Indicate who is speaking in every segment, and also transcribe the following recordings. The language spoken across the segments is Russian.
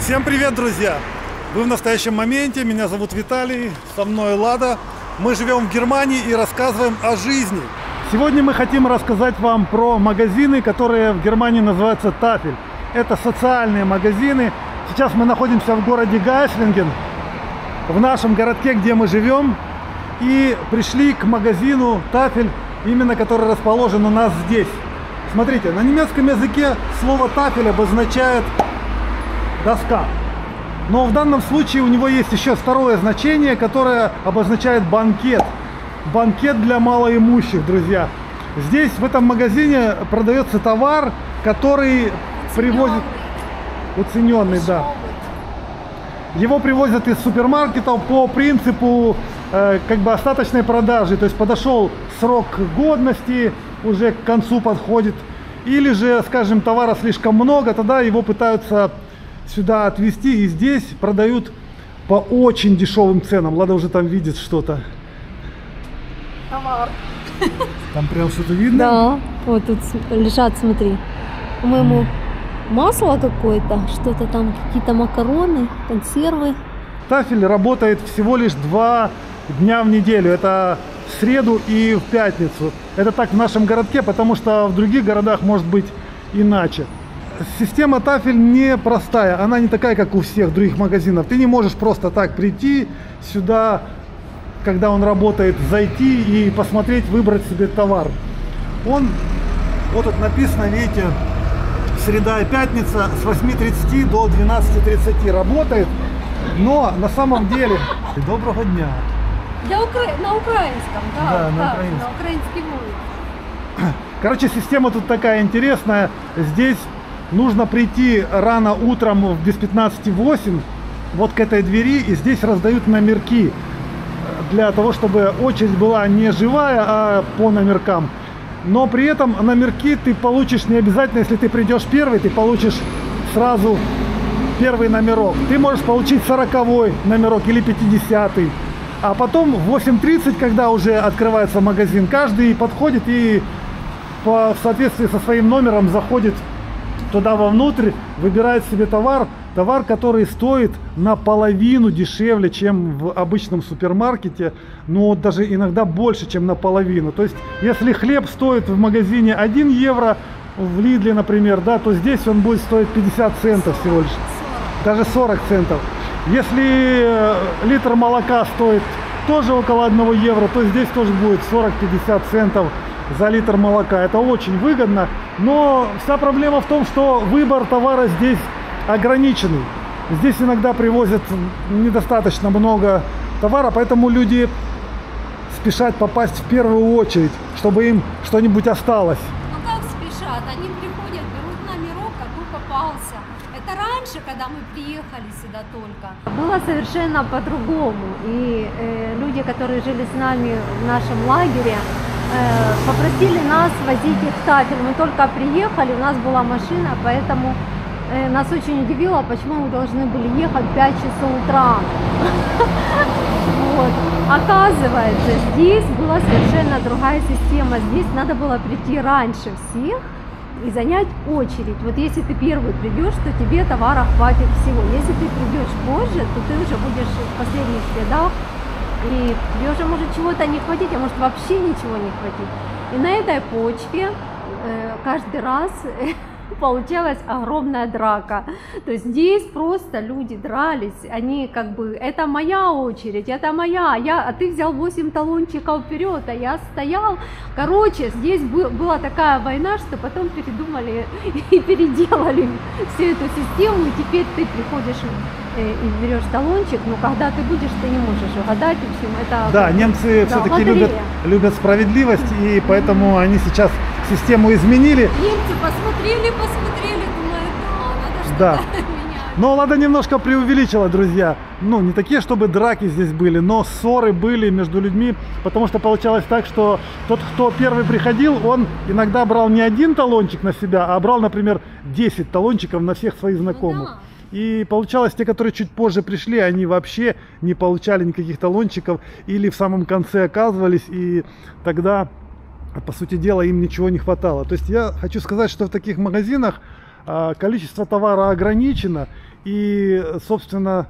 Speaker 1: Всем привет, друзья! Вы в настоящем моменте, меня зовут Виталий, со мной Лада. Мы живем в Германии и рассказываем о жизни. Сегодня мы хотим рассказать вам про магазины, которые в Германии называются Тафель. Это социальные магазины. Сейчас мы находимся в городе Гайслинген, в нашем городке, где мы живем. И пришли к магазину Тафель, именно который расположен у нас здесь. Смотрите, на немецком языке слово Тафель обозначает доска. Но в данном случае у него есть еще второе значение, которое обозначает банкет. Банкет для малоимущих, друзья. Здесь, в этом магазине, продается товар, который привозит... Уцененный, да. Его привозят из супермаркетов по принципу как бы остаточной продажи. То есть подошел срок годности, уже к концу подходит. Или же, скажем, товара слишком много, тогда его пытаются сюда отвезти, и здесь продают по очень дешевым ценам. Лада уже там видит что-то.
Speaker 2: Товар.
Speaker 1: Там прям что-то видно?
Speaker 2: Да, вот тут лежат, смотри. По-моему, масло какое-то, что-то там, какие-то макароны, консервы.
Speaker 1: Тафель работает всего лишь 2 дня в неделю. Это в среду и в пятницу. Это так в нашем городке, потому что в других городах может быть иначе. Система Тафель непростая, она не такая, как у всех других магазинов. Ты не можешь просто так прийти сюда, когда он работает, зайти и посмотреть, выбрать себе товар. Он, вот тут написано, видите, среда и пятница с 8:30 до 12:30 работает. Но на самом деле... Доброго дня!
Speaker 2: На украинском, да.
Speaker 1: Да, на
Speaker 2: украинском. На украинский мове.
Speaker 1: Короче, система тут такая интересная. Здесь нужно прийти рано утром без 15:08 вот к этой двери, и здесь раздают номерки для того, чтобы очередь была не живая, а по номеркам. Но при этом номерки ты получишь не обязательно, если ты придешь первый, ты получишь сразу первый номерок. Ты можешь получить 40-й номерок или 50-й. А потом в 8:30, когда уже открывается магазин, каждый подходит и в соответствии со своим номером заходит туда вовнутрь, выбирает себе товар, который стоит наполовину дешевле, чем в обычном супермаркете, но даже иногда больше, чем наполовину. То есть, если хлеб стоит в магазине 1 евро, в Лидле, например, да, то здесь он будет стоить 50 центов всего лишь, даже 40 центов. Если литр молока стоит тоже около 1 евро, то здесь тоже будет 40-50 центов за литр молока. Это очень выгодно, но вся проблема в том, что выбор товара здесь ограниченный. Здесь иногда привозят недостаточно много товара, поэтому люди спешат попасть в первую очередь, чтобы им что-нибудь осталось.
Speaker 3: Ну как спешат? Они приходят, берут номерок, какой попался. Это раньше, когда мы приехали сюда только.
Speaker 2: Было совершенно по-другому. И люди, которые жили с нами в нашем лагере, попросили нас возить их в Тафель. Мы только приехали, у нас была машина, поэтому нас очень удивило, почему мы должны были ехать в 5 часов утра. Оказывается, здесь была совершенно другая система. Здесь надо было прийти раньше всех и занять очередь. Вот если ты первый придешь, то тебе товара хватит всего. Если ты придешь позже, то ты уже будешь в последних рядах, и тебе уже может чего-то не хватить, а может вообще ничего не хватить. И на этой почве каждый раз получалась огромная драка. То есть здесь просто люди дрались, они как бы, это моя очередь, это моя, а ты взял 8 талончиков вперед, а я стоял. Короче, здесь была такая война, что потом передумали и переделали всю эту систему, и теперь ты приходишь и берешь талончик, но когда ты будешь, ты не можешь угадать, в общем, это...
Speaker 1: Да, немцы все-таки любят справедливость, и поэтому они сейчас систему изменили.
Speaker 3: Немцы посмотрели, думают, надо что-то менять.
Speaker 1: Но Лада немножко преувеличила, друзья. Ну, не такие, чтобы драки здесь были, но ссоры были между людьми, потому что получалось так, что тот, кто первый приходил, он иногда брал не 1 талончик на себя, а брал, например, 10 талончиков на всех своих знакомых.
Speaker 3: Ну, да.
Speaker 1: И получалось, те, которые чуть позже пришли, они вообще не получали никаких талончиков или в самом конце оказывались, и тогда, по сути дела, им ничего не хватало. То есть я хочу сказать, что в таких магазинах количество товара ограничено, И, собственно,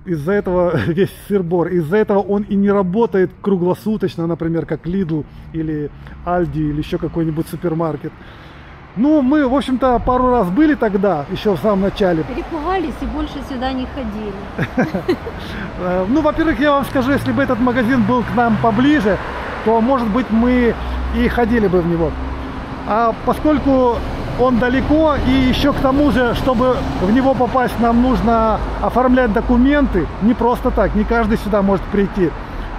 Speaker 1: из-за этого весь сыр-бор. Из-за этого он и не работает круглосуточно, например, как Lidl или Aldi или еще какой-нибудь супермаркет. Ну, мы, в общем-то, пару раз были тогда, еще в самом начале.
Speaker 2: Перепугались и больше сюда не ходили.
Speaker 1: Ну, во-первых, я вам скажу, если бы этот магазин был к нам поближе, то, может быть, мы и ходили бы в него. А поскольку он далеко, и еще к тому же, чтобы в него попасть, нам нужно оформлять документы, не просто так, не каждый сюда может прийти,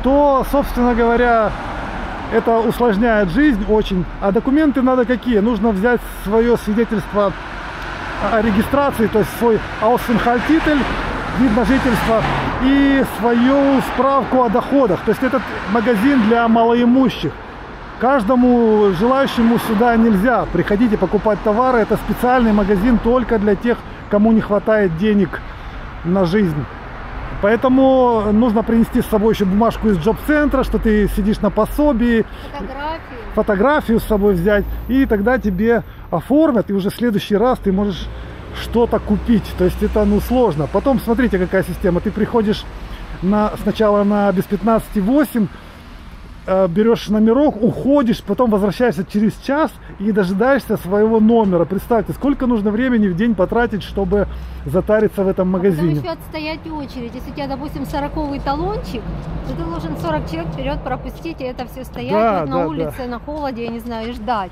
Speaker 1: то, собственно говоря, это усложняет жизнь очень. А документы надо какие? Нужно взять свое свидетельство о регистрации, то есть свой Aufenthaltstitel, вид на жительство, и свою справку о доходах. То есть этот магазин для малоимущих. Каждому желающему сюда нельзя приходить и покупать товары. Это специальный магазин только для тех, кому не хватает денег на жизнь. Поэтому нужно принести с собой еще бумажку из джоб-центра, что ты сидишь на пособии. Фотографию с собой взять. И тогда тебе оформят, и уже в следующий раз ты можешь что-то купить. То есть это, ну, сложно. Потом смотрите, какая система. Ты приходишь сначала на без 15:08, берешь номерок, уходишь, потом возвращаешься через час и дожидаешься своего номера. Представьте, сколько нужно времени в день потратить, чтобы затариться в этом магазине.
Speaker 2: Потом еще отстоять очередь. Если у тебя, допустим, 40-й талончик, то ты должен 40 человек вперед пропустить, и это все стоять
Speaker 1: Да,
Speaker 2: на улице, на холоде, я не знаю, и ждать.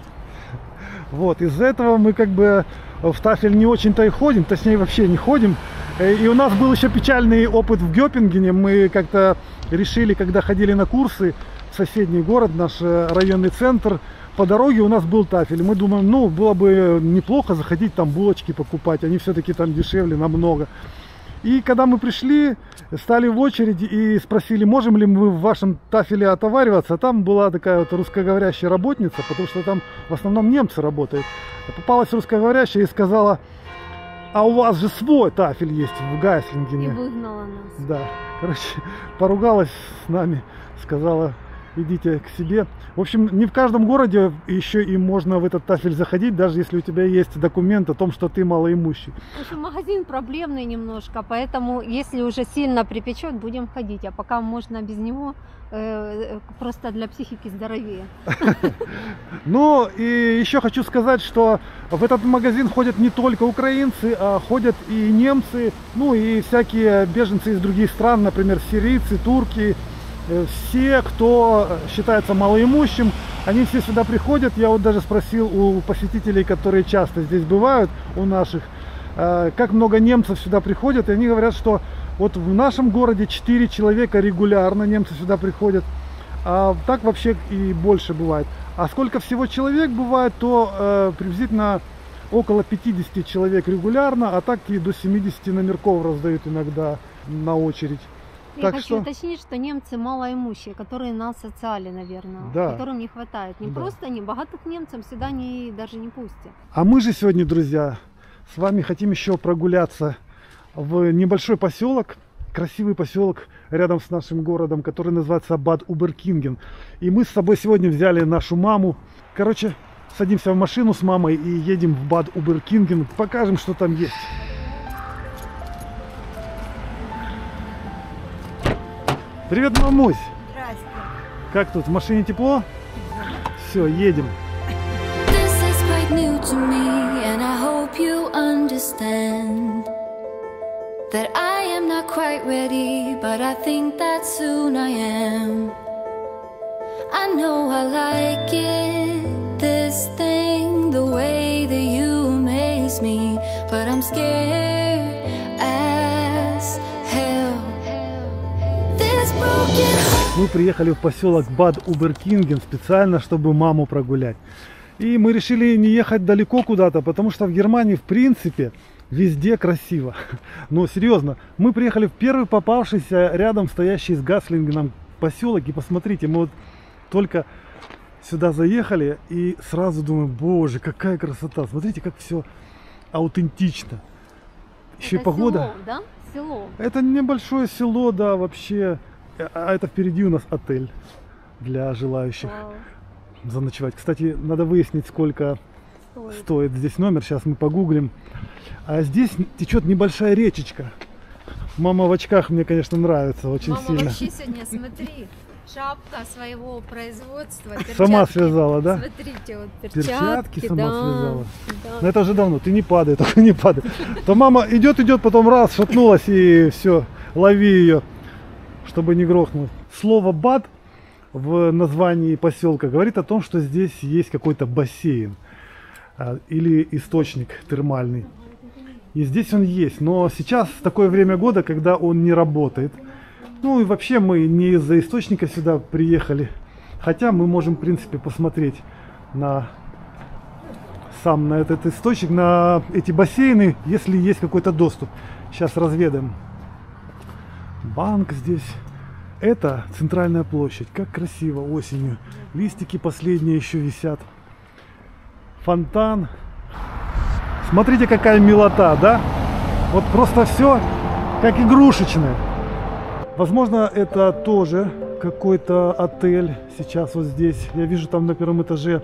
Speaker 1: Вот, из-за этого мы как бы в Тафель не очень-то и ходим, точнее вообще не ходим. И у нас был еще печальный опыт в Гёпингене. Мы как-то решили, когда ходили на курсы в соседний город, наш районный центр, по дороге у нас был Тафель. Мы думаем, ну, было бы неплохо заходить там булочки покупать, они все-таки там дешевле намного. И когда мы пришли, стали в очередь и спросили, можем ли мы в вашем Тафеле отовариваться. Там была такая вот русскоговорящая работница, потому что там в основном немцы работают. Попалась русскоговорящая и сказала: а у вас же свой Тафель есть в Гайслингене.
Speaker 2: И выгнала нас.
Speaker 1: Да, короче, поругалась с нами, сказала: идите к себе. В общем, не в каждом городе еще и можно в этот Тафель заходить, даже если у тебя есть документ о том, что ты малоимущий.
Speaker 2: В общем, магазин проблемный немножко, поэтому если уже сильно припечет, будем ходить. А пока можно без него, просто для психики здоровее.
Speaker 1: Ну, и еще хочу сказать, что в этот магазин ходят не только украинцы, а ходят и немцы, ну и всякие беженцы из других стран, например, сирийцы, турки. Все, кто считается малоимущим, они все сюда приходят. Я вот даже спросил у посетителей, которые часто здесь бывают, у наших, как много немцев сюда приходят. И они говорят, что вот в нашем городе 4 человека регулярно немцы сюда приходят. А так вообще и больше бывает. А сколько всего человек бывает, то приблизительно около 50 человек регулярно, а так и до 70 номерков раздают иногда на очередь.
Speaker 2: Я хочу уточнить, что немцы малоимущие, которые на социале, наверное,
Speaker 1: да,
Speaker 2: которым не хватает. Не просто не богатых немцев сюда даже не пустят.
Speaker 1: А мы же сегодня, друзья, с вами хотим еще прогуляться в небольшой поселок, красивый поселок рядом с нашим городом, который называется Бад Уберкинген. И мы с собой сегодня взяли нашу маму. Короче, садимся в машину с мамой и едем в Бад Уберкинген. Покажем, что там есть. Привет, мамусь!
Speaker 3: Здрасте.
Speaker 1: Как тут, в машине тепло? Все, едем.
Speaker 4: This is quite new to me, and I hope you understand that I am not quite ready, but I think that soon I am. I know I like it, this thing, the way that you amaze me, but I'm scared as hell.
Speaker 1: Мы приехали в поселок Бад Уберкинген специально, чтобы маму прогулять. И мы решили не ехать далеко куда-то, потому что в Германии, в принципе, везде красиво. Но серьезно, мы приехали в первый попавшийся рядом стоящий с Гайслингеном поселок. И посмотрите, мы вот только сюда заехали и сразу думаем: боже, какая красота. Смотрите, как все аутентично. Еще
Speaker 2: это
Speaker 1: и погода.
Speaker 2: Село, да? Село.
Speaker 1: Это небольшое село, да, вообще. А это впереди у нас отель для желающих заночевать. Кстати, надо выяснить, сколько стоит здесь номер, сейчас мы погуглим. А здесь течет небольшая речечка. Мама в очках мне, конечно, нравится очень
Speaker 3: Мама
Speaker 1: сильно.
Speaker 3: вообще сегодня, смотри, шапка своего производства.
Speaker 1: Сама связала, да?
Speaker 3: Смотрите, вот
Speaker 1: Перчатки сама
Speaker 3: да,
Speaker 1: связала.
Speaker 3: да.
Speaker 1: Но это уже давно, ты не падай, только не падай. То мама идет, потом раз, шатнулась и все, лови ее, чтобы не грохнуть. Слово «бад» в названии поселка говорит о том, что здесь есть какой-то бассейн или источник термальный. И здесь он есть, но сейчас такое время года, когда он не работает. Ну и вообще мы не из-за источника сюда приехали, хотя мы можем, в принципе, посмотреть на этот источник, на эти бассейны, если есть какой-то доступ. Сейчас разведаем. Банк здесь. Это центральная площадь. Как красиво осенью. Листики последние еще висят. Фонтан. Смотрите, какая милота, да? Вот просто все как игрушечное. Возможно, это тоже какой-то отель. Сейчас вот здесь. Я вижу там на первом этаже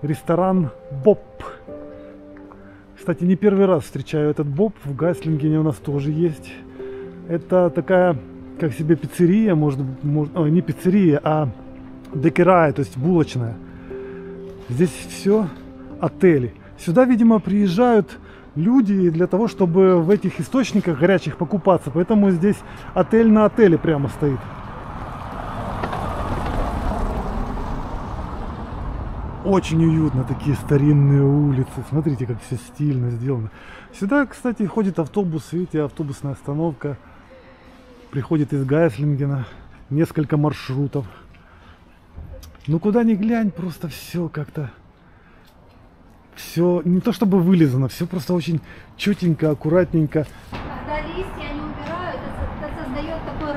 Speaker 1: ресторан Боб. Кстати, не первый раз встречаю этот Боб. В Гайслингене у нас тоже есть. Это такая, как себе пиццерия, может не пиццерия, а бекерая, то есть булочная. Здесь все отели. Сюда, видимо, приезжают люди для того, чтобы в этих источниках горячих покупаться. Поэтому здесь отель на отеле прямо стоит. Очень уютно, такие старинные улицы. Смотрите, как все стильно сделано. Сюда, кстати, ходит автобус. Видите, автобусная остановка. Приходит из Гайслингена. Несколько маршрутов. Ну, куда ни глянь, просто все как-то... Все не то чтобы вылизано, все просто очень четенько, аккуратненько.
Speaker 2: Когда листья не убирают, это создает такой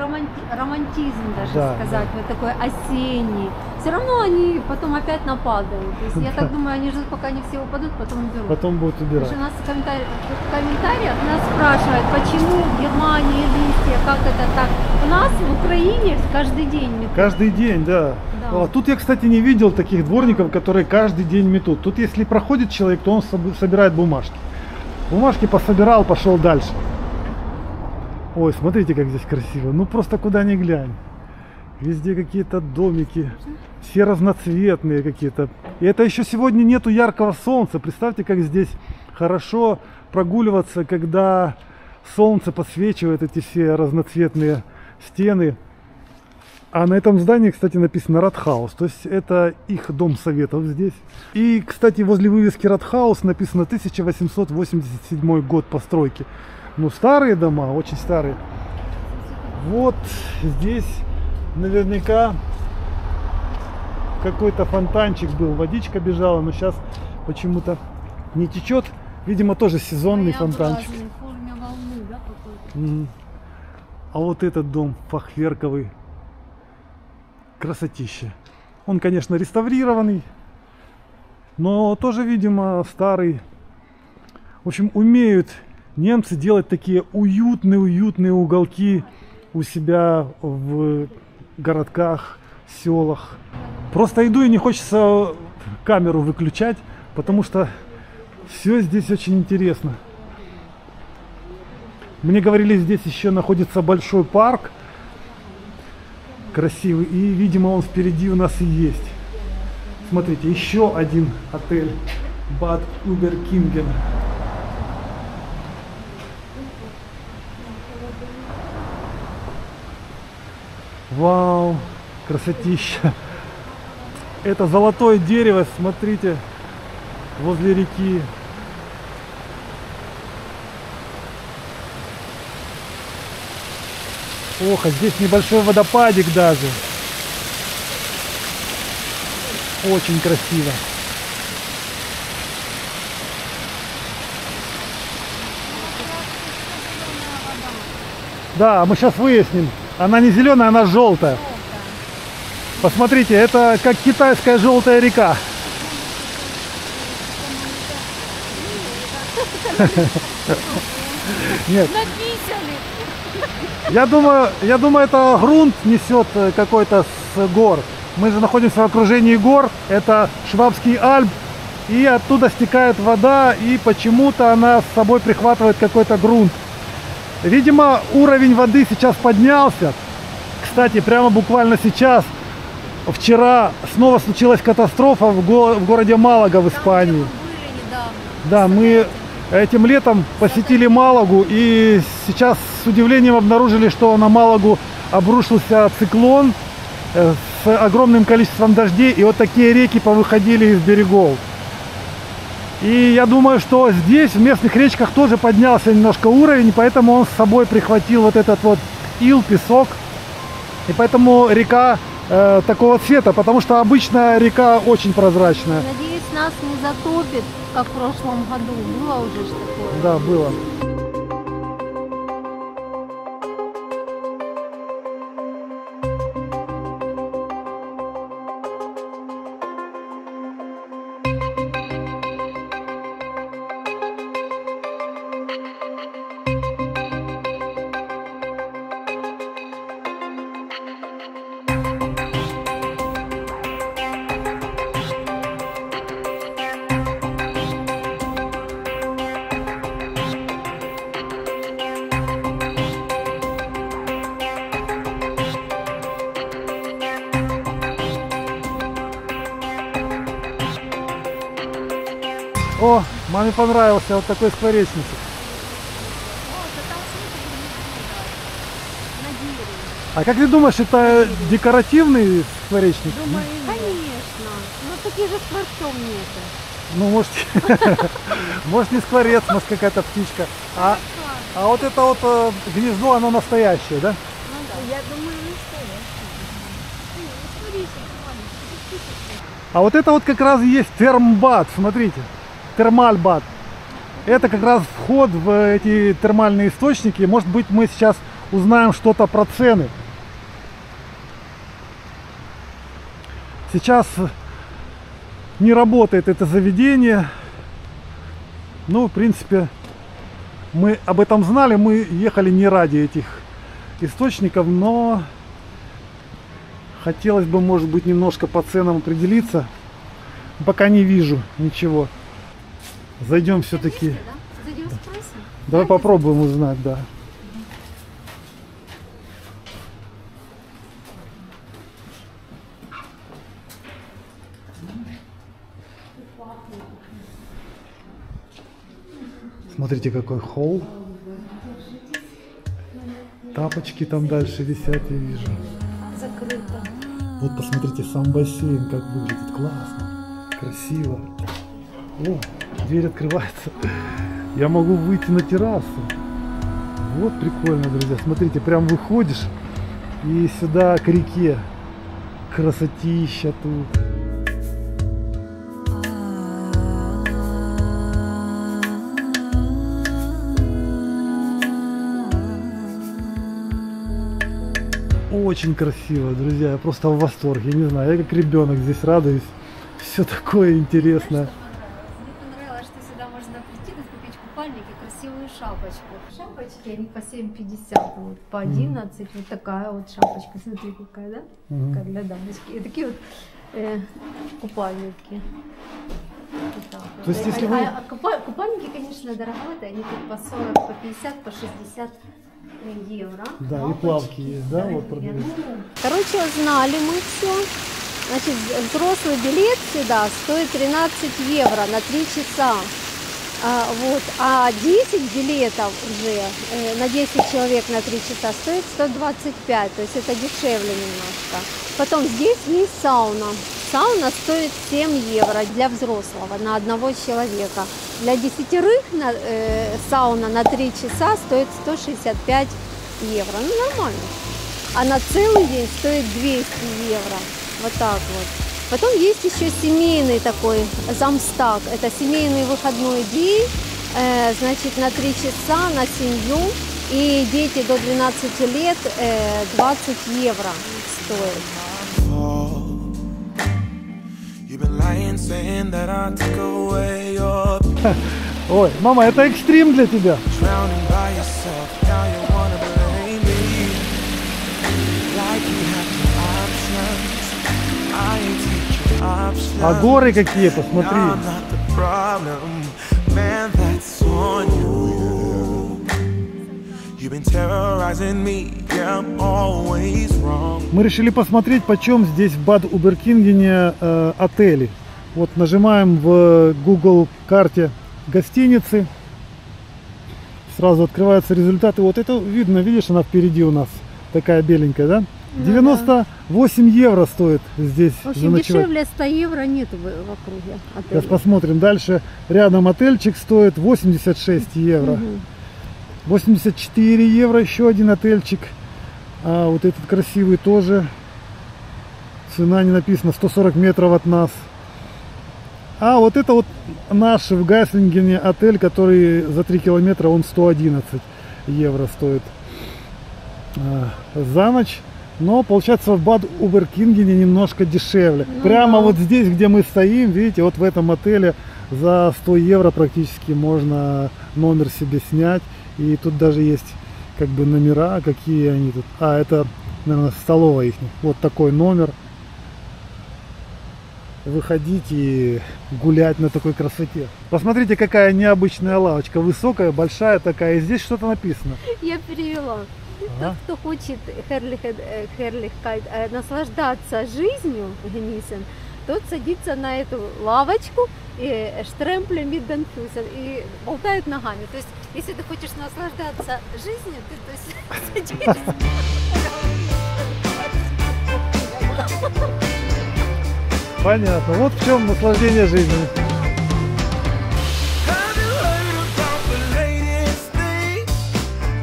Speaker 2: романтизм, даже
Speaker 1: Да,
Speaker 2: сказать, вот такой осенний. Все равно они потом опять нападают. То есть я так думаю, они ждут, пока они все упадут, потом уберут.
Speaker 1: Потом будут
Speaker 2: Потому
Speaker 1: убирать.
Speaker 2: что у нас в комментариях нас спрашивают, почему в Германии листья, как это так. У нас в Украине каждый день метут.
Speaker 1: Каждый день, да.
Speaker 2: Да.
Speaker 1: А тут я, кстати, не видел таких дворников, которые каждый день метут. Тут, если проходит человек, то он собирает бумажки. Бумажки пособирал, пошел дальше. Ой, смотрите, как здесь красиво. Ну, просто куда ни глянь. Везде какие-то домики. Все разноцветные какие-то. И это еще сегодня нету яркого солнца. Представьте, как здесь хорошо прогуливаться, когда солнце подсвечивает эти все разноцветные стены. А на этом здании, кстати, написано Rathaus. То есть это их дом советов здесь. И, кстати, возле вывески Rathaus написано 1887 год постройки. Ну, старые дома, очень старые. Вот здесь наверняка какой-то фонтанчик был. Водичка бежала, но сейчас почему-то не течет. Видимо, тоже сезонный фонтанчик.
Speaker 3: В форме волны, да, какой-то?
Speaker 1: А вот этот дом фахверковый. Красотища. Он, конечно, реставрированный, но тоже, видимо, старый. В общем, умеют немцы делать такие уютные уголки у себя в городках, селах. Просто иду и не хочется камеру выключать, потому что все здесь очень интересно. Мне говорили, здесь еще находится большой парк. Красивый. И, видимо, он впереди у нас и есть. Смотрите, еще один отель. Бад Уберкинген. Вау, красотища. Это золотое дерево, смотрите, возле реки. Ох, а здесь небольшой водопадик даже. Очень красиво. Да, мы сейчас выясним. Она не зеленая, она желтая. Посмотрите, это как китайская желтая река. Нет. Я думаю, это грунт несет какой-то с гор. Мы же находимся в окружении гор. Это Швабский Альп. и оттуда стекает вода, и почему-то она с собой прихватывает какой-то грунт. Видимо, уровень воды сейчас поднялся. Кстати, прямо буквально сейчас, вчера, снова случилась катастрофа в городе Малага в Испании. Да, мы этим летом посетили Малагу, и сейчас с удивлением обнаружили, что на Малагу обрушился циклон с огромным количеством дождей, и вот такие реки повыходили из берегов. И я думаю, что здесь, в местных речках, тоже поднялся немножко уровень, поэтому он с собой прихватил вот этот вот ил, песок. И поэтому река такого цвета, потому что обычно река очень прозрачная.
Speaker 2: Надеюсь, нас не затопит, как в прошлом году. Было уже ж такое.
Speaker 1: Да, было. О, маме понравился вот такой скворечник. А как ты думаешь, это декоративный скворечник?
Speaker 2: Думаю, конечно. Но таких же скворцов нет.
Speaker 1: Ну, может, может не скворец, может какая-то птичка. А вот это вот гнездо, оно настоящее, да?
Speaker 2: Ну да, я думаю,
Speaker 1: А вот это вот как раз и есть термбад, смотрите. Термальбад. Это как раз вход в эти термальные источники. Может быть, мы сейчас узнаем что-то про цены. Сейчас не работает это заведение. Ну, в принципе, мы об этом знали. Мы ехали не ради этих источников, но хотелось бы, может быть, немножко по ценам определиться. Пока не вижу ничего. Зайдем все-таки.
Speaker 2: Зайдем, спросим.
Speaker 1: Давай попробуем узнать, да. Смотрите, какой холл. Тапочки там дальше висят, я вижу.
Speaker 2: Закрыто.
Speaker 1: Вот посмотрите, сам бассейн как выглядит. Классно, красиво. О, дверь открывается. Я могу выйти на террасу. Вот прикольно, друзья. Смотрите, прям выходишь и сюда к реке. Красотища тут. Очень красиво, друзья. Я просто в восторге. Я не знаю, я как ребенок здесь радуюсь. Все такое интересное.
Speaker 2: Мне понравилось, что сюда можно прийти, купить купальник и красивую шапочку. Шапочки, они по 7,50, вот, по 11. Вот такая вот шапочка. Смотри, какая, да? Такая для дамочки. И такие вот купальники. Вот так вот.
Speaker 1: То есть, если вы...
Speaker 2: Купальники, конечно, дороговатые. Они тут по 40, по 50, по 60 евро.
Speaker 1: Да, и плавки есть, да, вот продаются.
Speaker 2: Короче, узнали мы все. Значит, взрослый билет сюда стоит 13 евро на 3 часа. Вот, а 10 билетов уже на 10 человек на 3 часа стоит 125, то есть это дешевле немножко. Потом здесь есть сауна. Сауна стоит 7 евро для взрослого на одного человека. Для 10 сауна на 3 часа стоит 165 евро. Ну, нормально. А на целый день стоит 200 евро. Вот так вот. Потом есть еще семейный такой замстаг. Это семейный выходной день. Значит, на 3 часа на семью. И дети до 12 лет 20 евро стоит.
Speaker 1: Ой, мама, это экстрим для тебя. А горы какие, посмотри.
Speaker 5: problem, man, that's on you. You've been terrorizing me, yeah, I'm always wrong.
Speaker 1: Мы решили посмотреть, почем здесь в Бад-Уберкингене отели. Вот нажимаем в Google карте гостиницы. Сразу открываются результаты. Вот это видно, видишь, она впереди у нас. Такая беленькая, да? 98 евро стоит здесь.
Speaker 2: В общем, дешевле 100 евро нет в округе отеля.
Speaker 1: Сейчас посмотрим дальше. Рядом отельчик стоит 86 евро. 84 евро еще один отельчик. А вот этот красивый тоже. Цена не написана, 140 метров от нас. А вот это вот наш в Гайслингене отель, который за 3 километра, он 111 евро стоит за ночь. Но получается в Бад-Уберкингене немножко дешевле.
Speaker 2: Ну,
Speaker 1: прямо
Speaker 2: да.
Speaker 1: вот здесь, где мы стоим, видите, вот в этом отеле за 100 евро практически можно номер себе снять. И тут даже есть как бы номера, какие они тут. А, это, наверное, столовая их. Вот такой номер. Выходить и гулять на такой красоте. Посмотрите, какая необычная лавочка. Высокая, большая такая. И здесь что-то написано.
Speaker 2: Я перевела. Тот, кто хочет наслаждаться жизнью, генисен, тот садится на эту лавочку и штремпле мидденфюсен и болтает ногами. То есть, если ты хочешь наслаждаться жизнью, ты садишься.
Speaker 1: Понятно. Вот в чем наслаждение жизнью.
Speaker 5: Have you heard about the latest thing?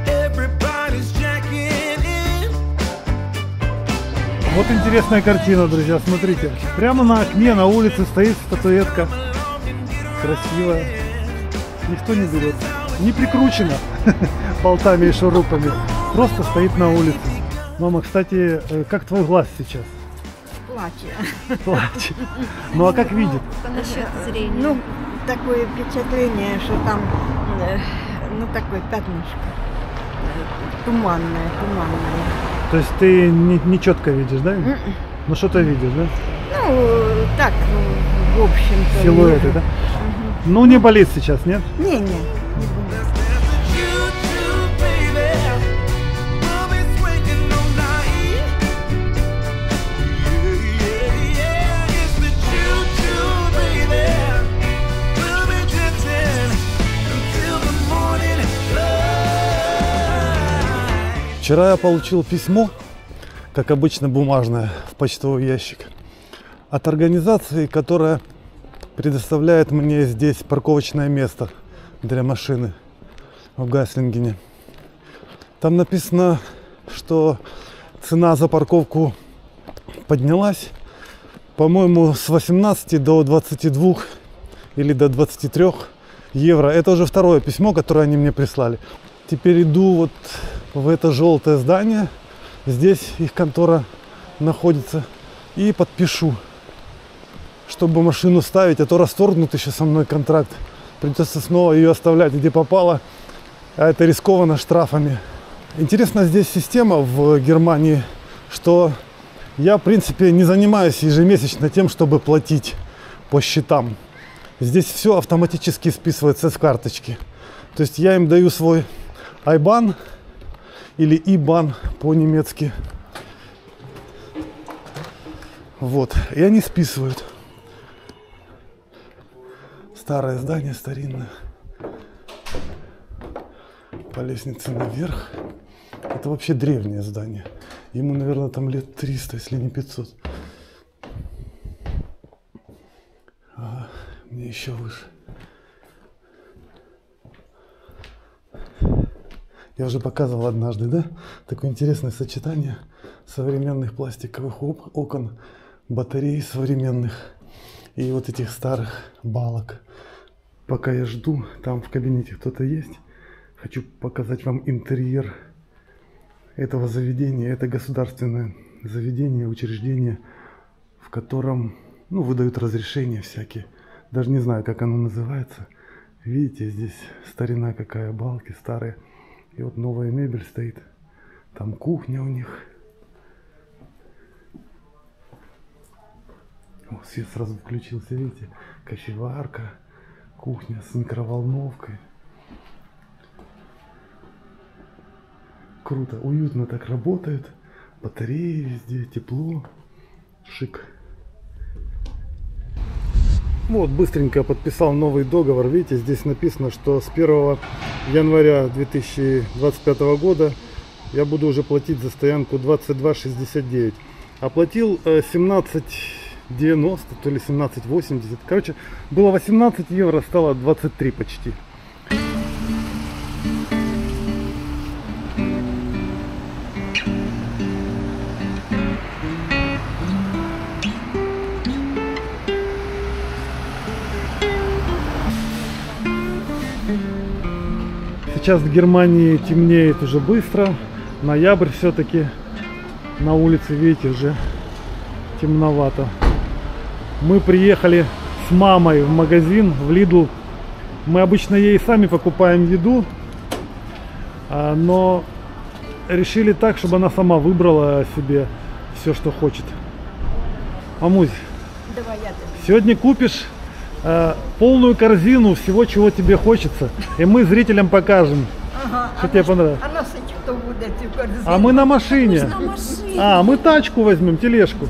Speaker 5: Everybody's jacking in.
Speaker 1: Вот интересная картина, друзья. Смотрите. Прямо на окне, на улице стоит статуэтка. Красивая. Никто не берет. Не прикручена болтами и шурупами. Просто стоит на улице. Мама, кстати, как твой глаз сейчас? Плачет. Ну а как видит?
Speaker 2: Насчет зрения.
Speaker 6: Ну, такое впечатление, что там, ну, такое пятнышко. Туманное.
Speaker 1: То есть ты не четко видишь, да? Ну что-то видишь, да?
Speaker 6: Ну, так, в общем-то.
Speaker 1: Силуэты, да? Ну не болит сейчас, нет?
Speaker 6: Не.
Speaker 5: You, baby, we'll be swinging all night. Yeah, it's the choo-choo, baby. We'll be dancing until the morning light.
Speaker 1: Вчера я получил письмо, как обычно бумажное, в почтовый ящик, от организации, которая предоставляет мне здесь парковочное место для машины в Гайслингене. Там написано, что цена за парковку поднялась, по-моему, с 18 до 22 или до 23 евро. Это уже второе письмо, которое они мне прислали. Теперь иду вот в это желтое здание, здесь их контора находится, и подпишу, чтобы машину ставить, а то расторгнут еще со мной контракт. Придется снова ее оставлять где попало, а это рискованно штрафами. Интересна здесь система в Германии, что я, в принципе, не занимаюсь ежемесячно тем, чтобы платить по счетам. Здесь все автоматически списывается с карточки. То есть я им даю свой IBAN или IBAN по-немецки. Вот, и они списывают. Старое здание, старинное. По лестнице наверх. Это вообще древнее здание. Ему, наверное, там лет 300, если не 500. А мне еще выше. Я уже показывал однажды, да? Такое интересное сочетание современных пластиковых окон, батарей современных и вот этих старых балок. Пока я жду, там в кабинете кто-то есть. Хочу показать вам интерьер этого заведения. Это государственное заведение, учреждение, в котором, ну, выдают разрешения всякие. Даже не знаю, как оно называется. Видите, здесь старина какая, балки старые. И вот новая мебель стоит. Там кухня у них. О, свет сразу включился, видите? Кофеварка, Кухня с микроволновкой. Круто, уютно так работает. Батареи везде, тепло. Шик. Вот, быстренько подписал новый договор. Видите, здесь написано, что с 1 января 2025 года я буду уже платить за стоянку 22,69. Оплатил 17,90, то ли 17,80. Короче, было 18 евро, стало 23 почти. Сейчас в Германии темнеет уже быстро. Ноябрь все-таки. На улице, видите, уже темновато. Мы приехали с мамой в магазин, в Lidl. Мы обычно ей сами покупаем еду, но решили так, чтобы она сама выбрала себе все, что хочет. Мамусь,
Speaker 6: Давай я тебе.
Speaker 1: сегодня купишь полную корзину всего, чего тебе хочется. И мы зрителям покажем,
Speaker 6: Ага,
Speaker 1: что тебе понравилось.
Speaker 6: а носить хто буде цю корзину?
Speaker 1: А мы на машине.
Speaker 3: На машине.
Speaker 1: А, мы тачку возьмем, тележку.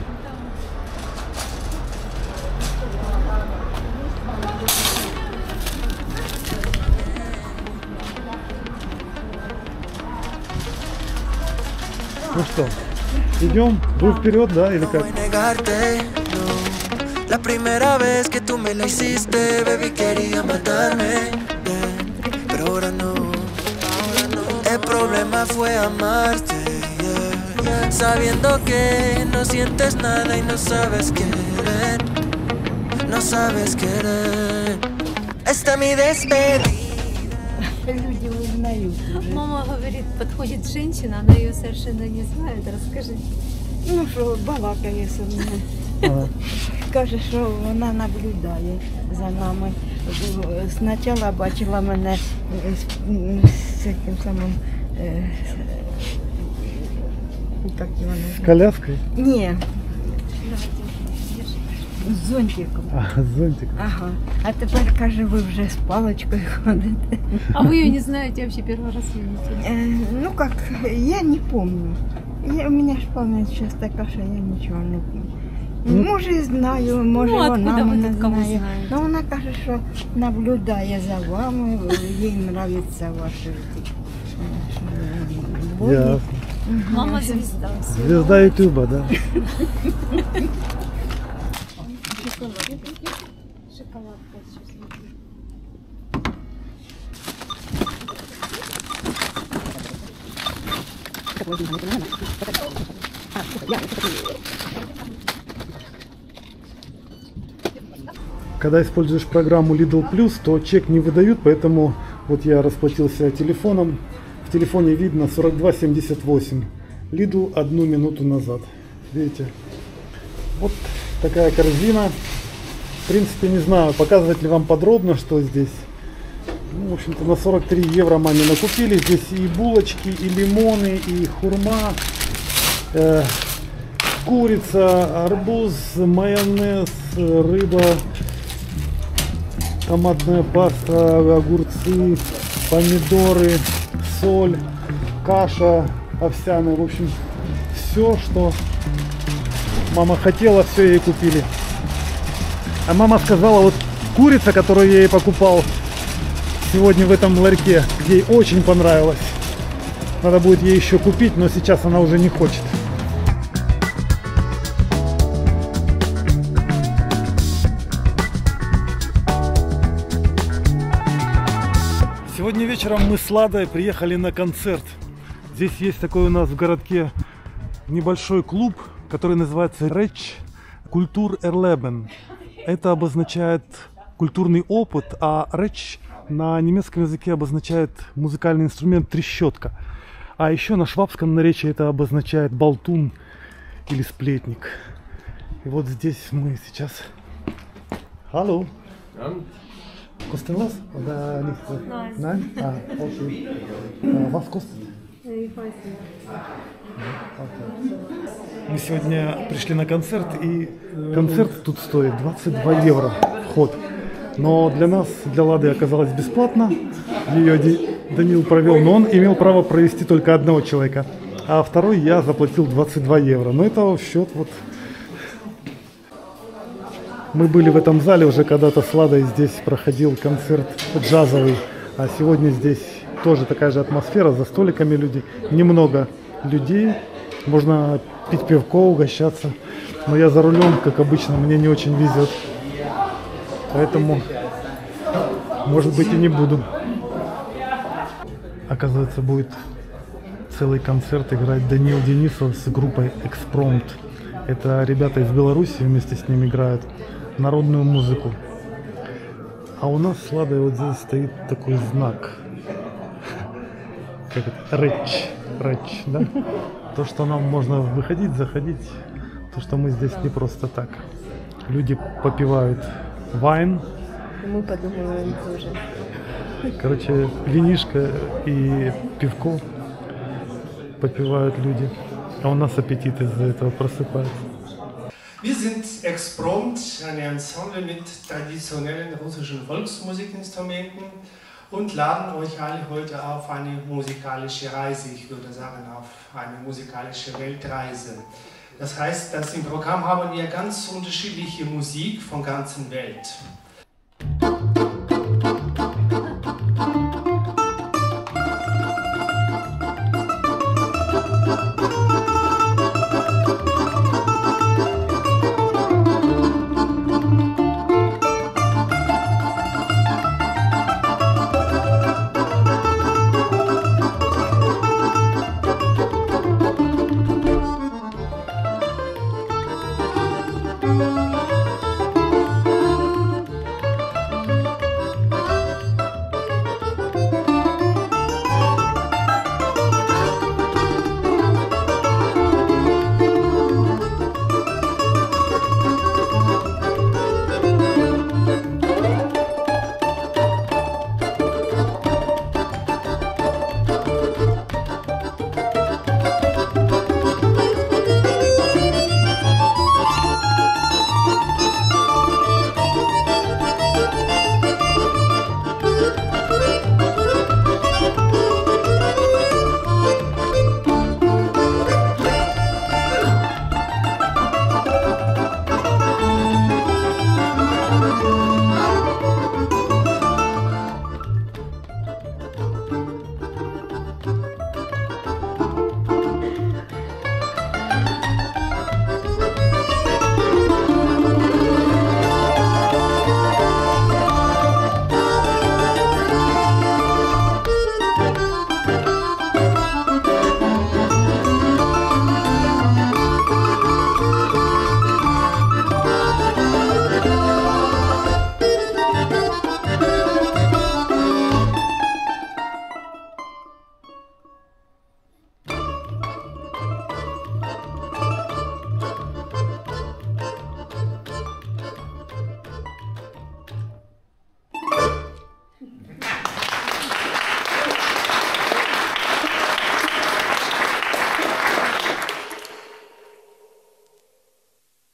Speaker 1: Ну что, идем? Вы вперед, да, или как?
Speaker 7: voy a negarte, no. La primera vez que tú me la hiciste, baby, quería matarme, yeah. Pero ahora no. El problema fue amarte, yeah. Sabiendo que no sientes nada y no sabes querer, no sabes querer. Esta mi despedida.
Speaker 6: Люди узнають уже.
Speaker 3: Мама говорит, подходит женщина, она ее совершенно не знает. Расскажи.
Speaker 6: Ну що, балакає зі мною.
Speaker 1: Ага.
Speaker 6: Каже, що вона наблюдає за нами. Спочатку бачила мене з цим самим, як його
Speaker 1: С
Speaker 6: називають?
Speaker 1: коляской?
Speaker 6: Ні. З зонтиком.
Speaker 1: А, с зонтиком.
Speaker 6: Ага. А тепер, каже, ви вже з паличкою ходите.
Speaker 3: А вы ее не знаете, вообще первый раз видите?
Speaker 6: Ну как, я не помню. У меня ж память сейчас такая, что я ничего не помню. Може і знаю, може
Speaker 3: Ну,
Speaker 6: вона
Speaker 3: откуда ви
Speaker 6: мене
Speaker 3: тут кого
Speaker 6: знає.
Speaker 3: знаєте?
Speaker 6: Ну вона каже, що наблюдає за вами, їй нравиться ваші блоги.
Speaker 1: Ясно.
Speaker 3: Мама звезда.
Speaker 1: Звезда Ютуба, да?
Speaker 3: Шоколадка сейчас.
Speaker 1: Когда используешь программу Lidl Plus, то чек не выдают, поэтому вот я расплатился телефоном. В телефоне видно 42,78. Lidl 1 минуту назад. Видите? Вот такая корзина. В принципе, не знаю, показывать ли вам подробно, что здесь. Ну, в общем-то, на 43 евро маме накупили. Здесь и булочки, и лимоны, и хурма, курица, арбуз, майонез, рыба, томатная паста, огурцы, помидоры, соль, каша овсяная. В общем, все, что мама хотела, все ей купили. А мама сказала, вот курица, которую я ей покупал сегодня в этом ларьке, ей очень понравилось. Надо будет ей еще купить, но сейчас она уже не хочет. Сегодня вечером мы с Ладой приехали на концерт. Здесь есть такой у нас в городке небольшой клуб, который называется Reich Kultur Erleben. Это обозначает культурный опыт, а Reich на немецком языке обозначает музыкальный инструмент трещотка. А еще на швабском наречии это обозначает болтун или сплетник. И вот здесь мы сейчас... Hallo. Kostenlos? Oder nicht? Nein. Ah, okay. Was kostet? Мы сегодня пришли на концерт, и концерт тут стоит 22 евро вход. Но для нас, для Лады оказалось бесплатно. Ее Данил провел, но он имел право провести только одного человека. А второй я заплатил 22 евро. Но это в счет вот... Мы были в этом зале уже когда-то с Ладой, здесь проходил концерт джазовый. А сегодня здесь тоже такая же атмосфера, за столиками люди. Немного людей, можно пить пивко, угощаться. Но я за рулем, как обычно, мне не очень везет. Поэтому, может быть, и не буду. Оказывается, будет целый концерт играть Данил Денисов с группой Экспромт. Это ребята из Беларуси вместе с ним играют народную музыку. А у нас с Ладой вот здесь стоит такой знак. Как это? Рэч, да? То, что нам можно выходить, заходить. То, что мы здесь не просто так. Люди попивают вайн.
Speaker 2: Мы подумаем тоже.
Speaker 1: Короче, винишко и пивко попивают люди. А у нас аппетит из-за этого просыпается.
Speaker 8: Wir sind Exprompt, ein Ensemble mit traditionellen russischen Volksmusikinstrumenten und laden euch alle heute auf eine musikalische Reise, ich würde sagen auf eine musikalische Weltreise. Das heißt, dass im Programm haben wir ganz unterschiedliche Musik von der ganzen Welt.